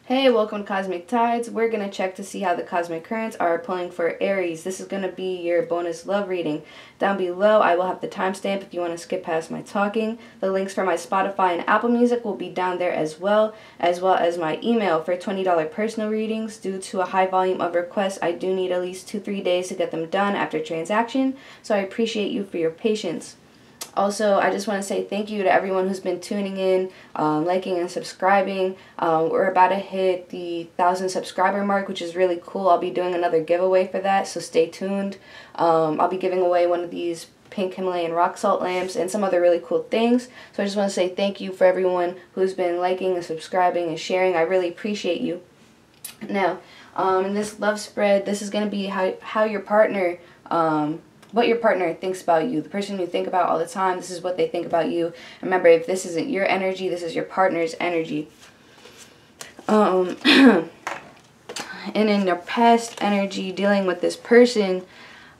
Hey, welcome to Cosmic Tides. We're going to check to see how the cosmic currents are pulling for Aries. This is going to be your bonus love reading. Down below, I will have the timestamp if you want to skip past my talking. The links for my Spotify and Apple Music will be down there as well as my email for $20 personal readings. Due to a high volume of requests, I do need at least 2-3 days to get them done after transaction, so I appreciate you for your patience. Also, I just want to say thank you to everyone who's been tuning in, liking and subscribing. We're about to hit the 1,000 subscriber mark, which is really cool. I'll be doing another giveaway for that, so stay tuned. I'll be giving away one of these pink Himalayan rock salt lamps and some other really cool things. So I just want to say thank you for everyone who's been liking and subscribing and sharing. I really appreciate you. Now, in this love spread, this is going to be how your partner... what your partner thinks about you. The person you think about all the time, this is what they think about you. Remember, if this isn't your energy, this is your partner's energy. And in your past energy dealing with this person,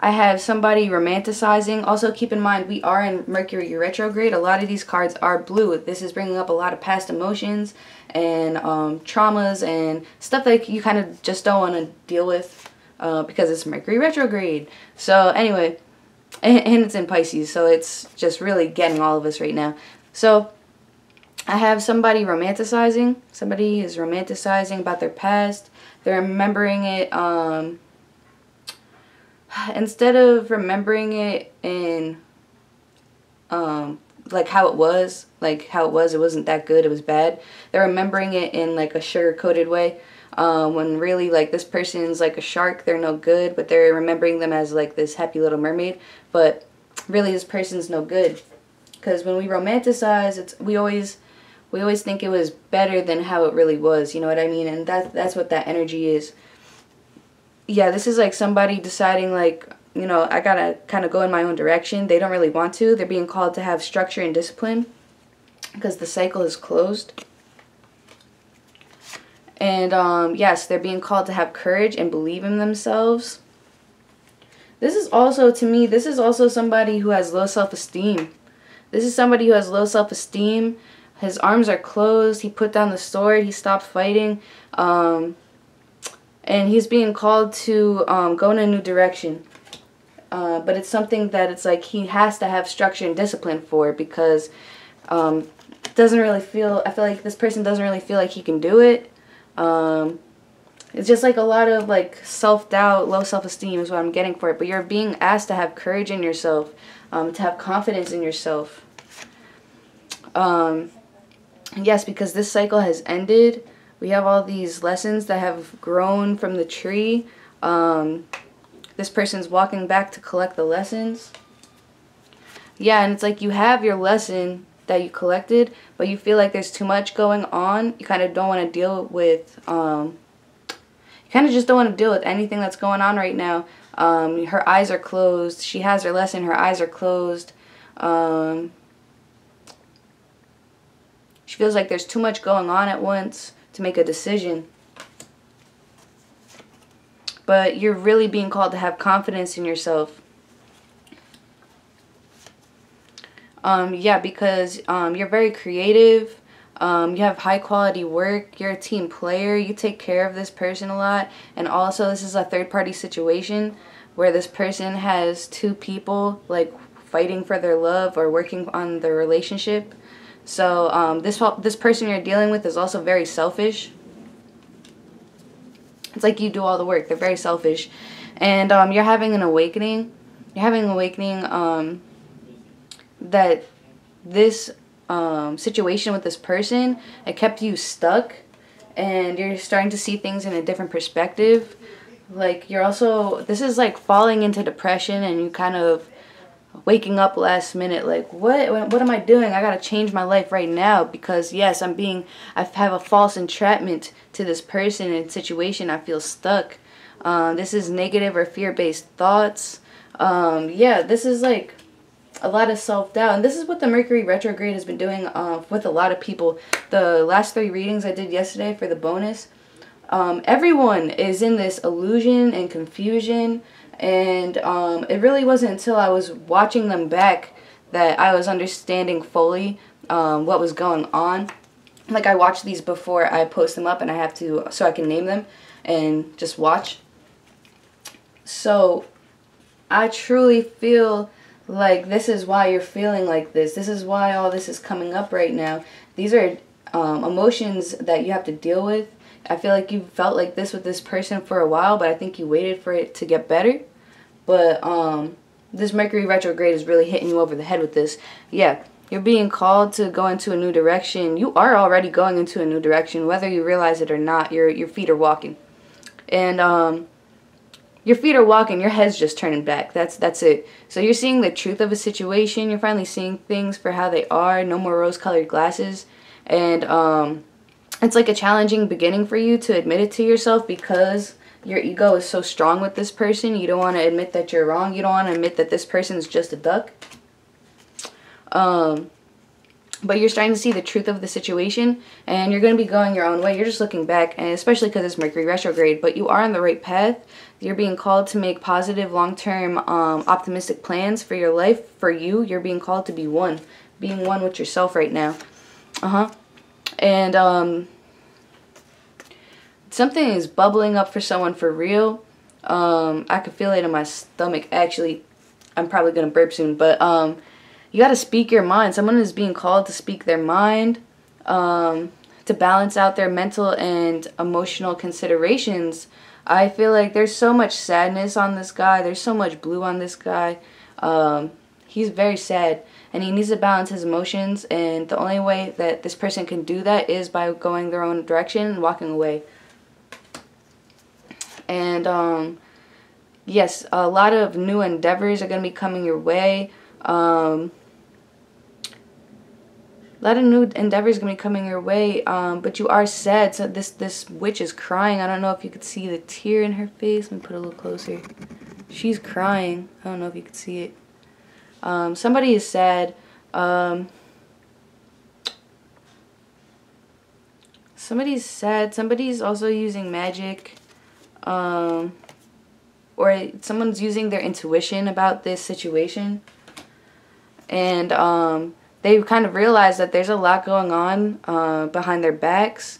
I have somebody romanticizing. Also, keep in mind, we are in Mercury retrograde. A lot of these cards are blue. This is bringing up a lot of past emotions and traumas and stuff that you kind of just don't want to deal with. Because it's Mercury retrograde. So anyway, and it's in Pisces, so it's just really getting all of us right now. So I have somebody romanticizing. Somebody is romanticizing about their past. They're remembering it, instead of remembering it in like how it was, it wasn't that good, it was bad. They're remembering it in like a sugar-coated way. When really, like, this person's like a shark, they're no good, but they're remembering them as like this happy little mermaid, but really this person's no good. Because when we romanticize, we always think it was better than how it really was, you know what I mean? And that's what that energy is. Yeah, this is like somebody deciding, like, you know, I gotta kind of go in my own direction. They don't really want to. They're being called to have structure and discipline because the cycle is closed. And yes, they're being called to have courage and believe in themselves. This is also, to me, this is also somebody who has low self-esteem. This is somebody who has low self-esteem. His arms are closed. He put down the sword. He stopped fighting. And he's being called to go in a new direction. But it's something that it's like he has to have structure and discipline for, because doesn't really feel, I feel like this person doesn't really feel like he can do it. It's just like a lot of like self-doubt, low self-esteem is what I'm getting for it. But you're being asked to have courage in yourself, to have confidence in yourself. Yes, because this cycle has ended. We have all these lessons that have grown from the tree. This person's walking back to collect the lessons. Yeah, and it's like you have your lesson that you collected, but you feel like there's too much going on. You kind of don't want to deal with, you kind of just don't want to deal with anything that's going on right now. Her eyes are closed. She has her lesson. Her eyes are closed. She feels like there's too much going on at once to make a decision. But you're really being called to have confidence in yourself. Yeah, because you're very creative, you have high quality work, you're a team player, you take care of this person a lot, and also this is a third-party situation where this person has two people like fighting for their love or working on their relationship. So this person you're dealing with is also very selfish. It's like you do all the work. They're very selfish, and you're having an awakening. You're having an awakening that this situation with this person, it kept you stuck, and you're starting to see things in a different perspective. Like, you're also, this is like falling into depression, and you kind of waking up last minute like, what am I doing? I gotta change my life right now, because yes, I have a false entrapment to this person and situation. I feel stuck. This is negative or fear-based thoughts. Yeah, this is like a lot of self-doubt, and this is what the Mercury retrograde has been doing with a lot of people. The last 3 readings I did yesterday for the bonus, everyone is in this illusion and confusion, and it really wasn't until I was watching them back that I was understanding fully what was going on. Like, I watch these before I post them up, and I have to, so I can name them and just watch. So I truly feel like this is why you're feeling like this. This is why all this is coming up right now. These are emotions that you have to deal with. I feel like you felt like this with this person for a while, but I think you waited for it to get better. But this Mercury retrograde is really hitting you over the head with this. Yeah, you're being called to go into a new direction. You are already going into a new direction, whether you realize it or not. Your feet are walking, and your feet are walking. Your head's just turning back. That's it. So you're seeing the truth of a situation. You're finally seeing things for how they are. No more rose-colored glasses, and it's like a challenging beginning for you to admit it to yourself, because your ego is so strong with this person. You don't want to admit that you're wrong. You don't want to admit that this person is just a duck. But you're starting to see the truth of the situation, and you're going to be going your own way. You're just looking back, and especially because it's Mercury retrograde, but you are on the right path. You're being called to make positive, long-term, optimistic plans for your life. For you, you're being called to be one. Being one with yourself right now. And, something is bubbling up for someone for real. I can feel it in my stomach. Actually, I'm probably going to burp soon. But you got to speak your mind. Someone is being called to speak their mind, to balance out their mental and emotional considerations. I feel like there's so much sadness on this guy. There's so much blue on this guy. He's very sad, and he needs to balance his emotions. And the only way that this person can do that is by going their own direction and walking away. And yes, a lot of new endeavors are going to be coming your way. A lot of new endeavors are going to be coming your way, but you are sad. So this witch is crying. I don't know if you could see the tear in her face. Let me put it a little closer. She's crying. I don't know if you could see it. Somebody is sad. Somebody's sad. Somebody's also using magic. Or someone's using their intuition about this situation. And they kind of realize that there's a lot going on behind their backs.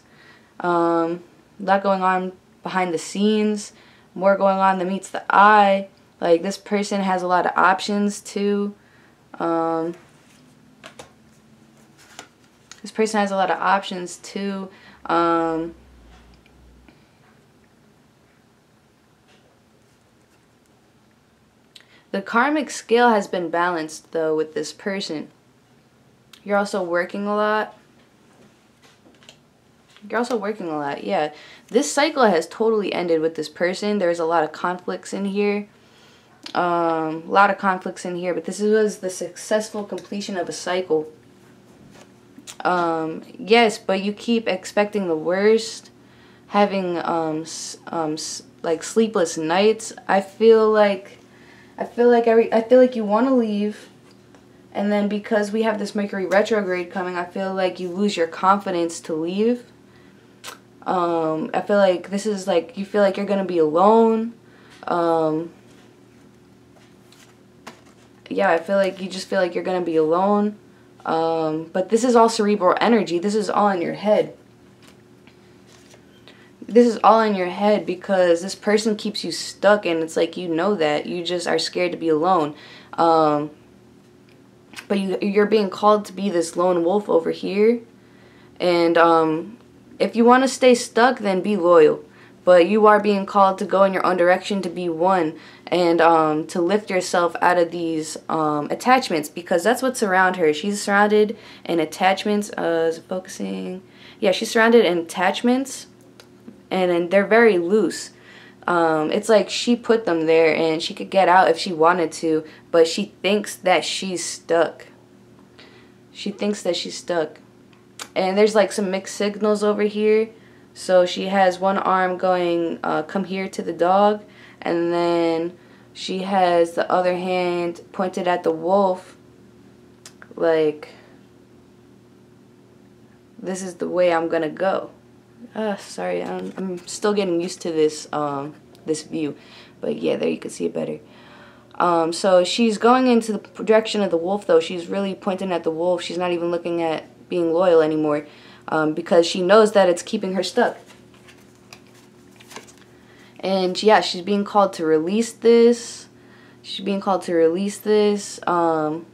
A lot going on behind the scenes. More going on than meets the eye. Like, this person has a lot of options too. This person has a lot of options too. The karmic scale has been balanced, though, with this person. You're also working a lot. Yeah. This cycle has totally ended with this person. There's a lot of conflicts in here. But this was the successful completion of a cycle. Yes, but you keep expecting the worst. Having, like, sleepless nights. I feel like you want to leave, and then because we have this Mercury retrograde coming, I feel like you lose your confidence to leave. I feel like this is like, you feel like you're going to be alone. Yeah, I feel like you just feel like you're going to be alone. But this is all cerebral energy. This is all in your head. This is all in your head because this person keeps you stuck, and it's like, you know that. You just are scared to be alone. But you're being called to be this lone wolf over here. And if you want to stay stuck, then be loyal. But you are being called to go in your own direction, to be one, and to lift yourself out of these attachments, because that's what's around her. She's surrounded in attachments. Is it focusing? Yeah, she's surrounded in attachments. And they're very loose. It's like she put them there, and she could get out if she wanted to, but she thinks that she's stuck. And there's like some mixed signals over here. So she has one arm going, come here to the dog, and then she has the other hand pointed at the wolf, like, this is the way I'm gonna go. Sorry, I'm still getting used to this this view, but yeah, there you can see it better. So she's going into the direction of the wolf, though. She's really pointing at the wolf. She's not even looking at being loyal anymore. because she knows that it's keeping her stuck. And yeah, she's being called to release this. She's being called to release this. The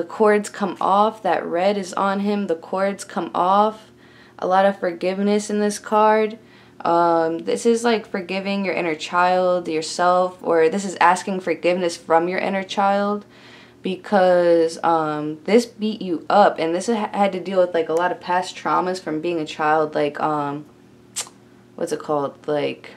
cords come off. That red is on him. The cords come off. A lot of forgiveness in this card. This is like forgiving your inner child, yourself, or this is asking forgiveness from your inner child, because this beat you up, and this had to deal with like a lot of past traumas from being a child, like what's it called, like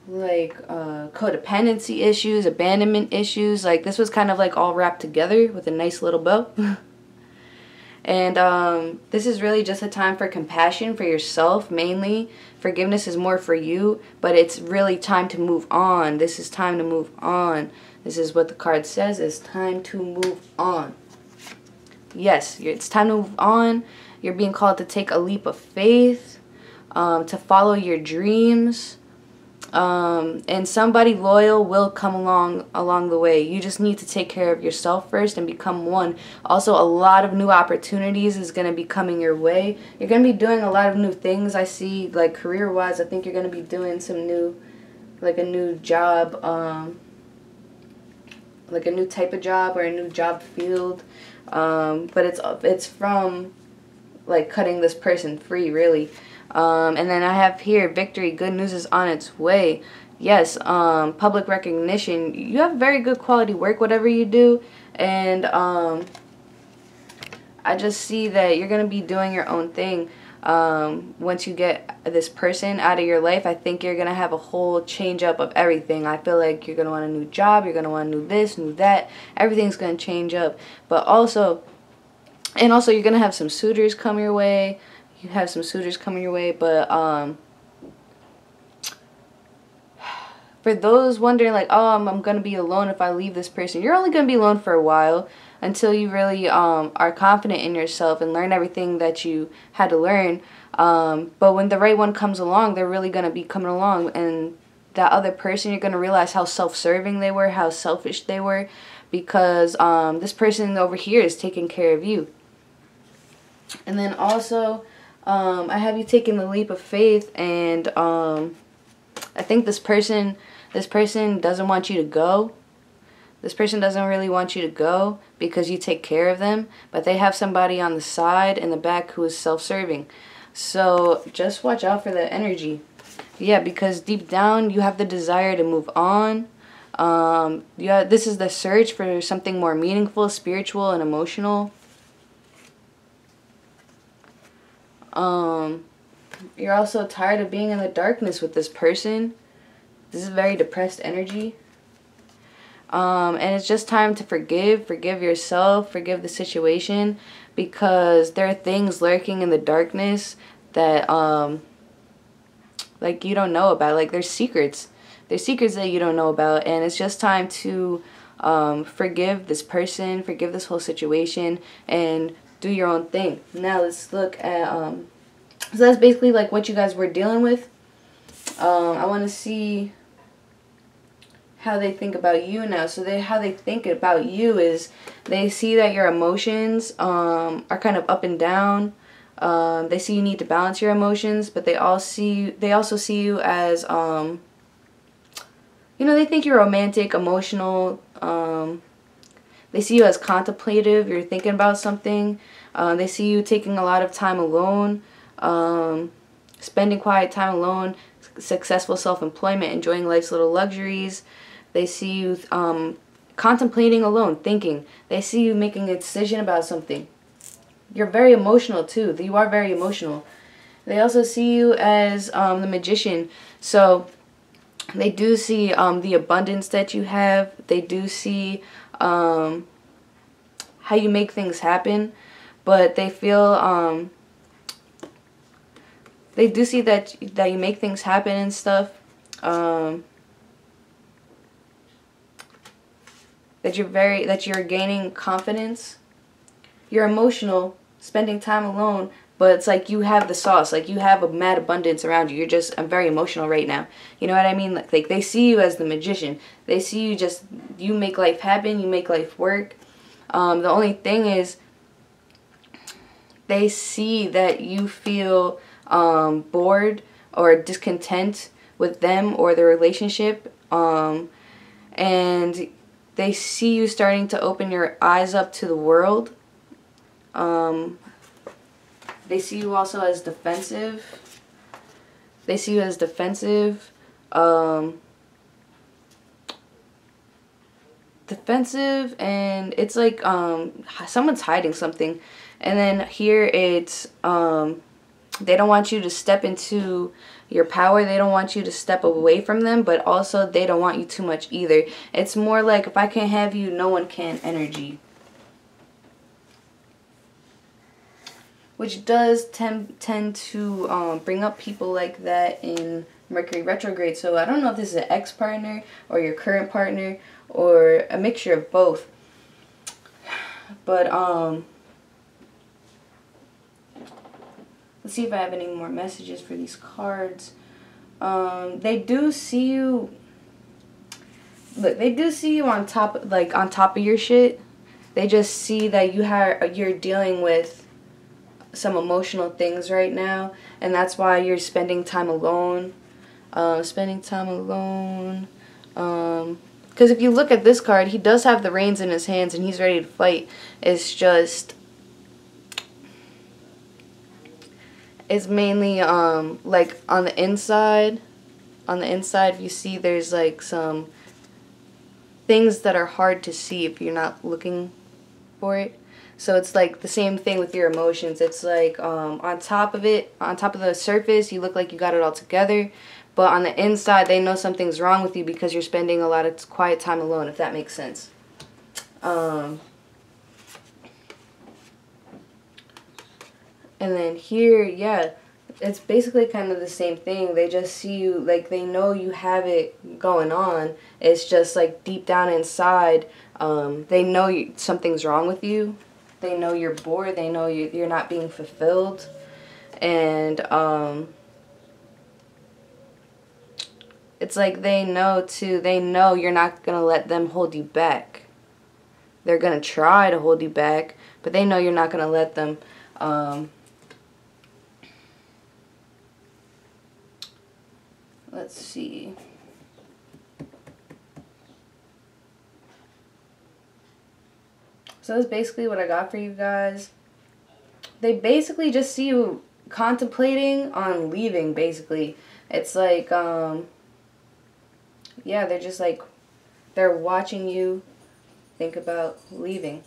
codependency issues, abandonment issues. Like this was kind of like all wrapped together with a nice little bow. And this is really just a time for compassion for yourself, mainly. Forgiveness is more for you, but it's really time to move on. This is time to move on. This is what the card says, it's time to move on. Yes, it's time to move on. You're being called to take a leap of faith, to follow your dreams. And somebody loyal will come along the way. You just need to take care of yourself first and become one. Also, a lot of new opportunities is going to be coming your way. You're going to be doing a lot of new things. I see, like career wise, I think you're going to be doing some new, like a new job, like a new type of job or a new job field. But it's from like cutting this person free, really. And then I have here, victory, good news is on its way. Yes, public recognition. You have very good quality work, whatever you do. And I just see that you're going to be doing your own thing. Once you get this person out of your life, I think you're going to have a whole change up of everything. I feel like you're going to want a new job. You're going to want to do this, new that. Everything's going to change up. But also, you're going to have some suitors come your way. You have some suitors coming your way, but for those wondering like, oh, I'm going to be alone if I leave this person, you're only going to be alone for a while until you really are confident in yourself and learn everything that you had to learn. But when the right one comes along, they're really going to be coming along, and that other person, you're going to realize how self-serving they were, how selfish they were, because this person over here is taking care of you. And then also, I have you taking the leap of faith, and I think this person doesn't want you to go. This person doesn't really want you to go because you take care of them, but they have somebody on the side in the back who is self-serving. So just watch out for the energy. Yeah, because deep down you have the desire to move on. This is the search for something more meaningful, spiritual, and emotional. You're also tired of being in the darkness with this person. This is very depressed energy. And it's just time to forgive yourself, forgive the situation, because there are things lurking in the darkness that, like you don't know about. Like there's secrets that you don't know about, and it's just time to, forgive this person, forgive this whole situation, and do your own thing. Now let's look at, so that's basically like what you guys were dealing with. I want to see how they think about you now. So how they think about you is they see that your emotions are kind of up and down. They see you need to balance your emotions, but they also see you as they think you're romantic, emotional. They see you as contemplative. You're thinking about something. They see you taking a lot of time alone, spending quiet time alone, successful self-employment, enjoying life's little luxuries. They see you contemplating alone, thinking. They see you making a decision about something. You're very emotional too. You are very emotional. They also see you as the magician. So they do see the abundance that you have. They do see how you make things happen. But they feel they do see that you make things happen and stuff. That you're gaining confidence. You're emotional, spending time alone, but it's like you have the sauce, like you have a mad abundance around you. I'm very emotional right now. You know what I mean? Like they see you as the magician. They see you you make life happen, you make life work. The only thing is, they see that you feel bored or discontent with them or the relationship, and they see you starting to open your eyes up to the world. They see you also as defensive. They see you as defensive. Defensive, and it's like someone's hiding something. And then here it's they don't want you to step into your power. They don't want you to step away from them, but also they don't want you too much either. It's more like, if I can't have you, no one can energy. Which does tend to bring up people like that in Mercury retrograde. So I don't know if this is an ex-partner or your current partner or a mixture of both. But let's see if I have any more messages for these cards. They do see you. Look, they do see you on top, like on top of your shit. They just see that you're dealing with some emotional things right now, and that's why you're spending time alone. Because if you look at this card, he does have the reins in his hands and he's ready to fight. It's just, it's mainly like on the inside. On the inside, you see there's like some things that are hard to see if you're not looking for it. So it's like the same thing with your emotions. It's like on top of it, on top of the surface, you look like you got it all together. But on the inside, they know something's wrong with you because you're spending a lot of quiet time alone, if that makes sense. And then here, yeah, it's basically kind of the same thing. They just see you, like they know you have it going on. It's just like deep down inside, they know something's wrong with you. They know you're bored. They know you're not being fulfilled. And it's like they know too. They know you're not going to let them hold you back. They're going to try to hold you back, but they know you're not going to let them. Let's see. So that's basically what I got for you guys. They basically just see you contemplating on leaving, basically. It's like, yeah, they're just like, they're watching you think about leaving.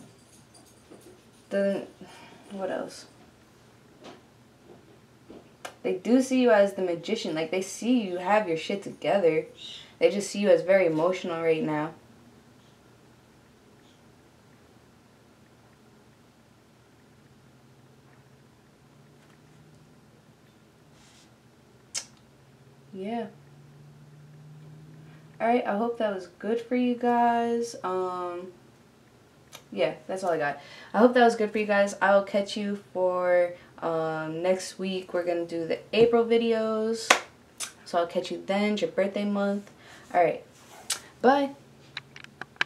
Then, what else? They do see you as the magician. Like, they see you have your shit together. They just see you as very emotional right now. Yeah. Alright, I hope that was good for you guys. Yeah, that's all I got. I hope that was good for you guys. I will catch you for next week. We're going to do the April videos. So I'll catch you then. It's your birthday month. Alright. Bye.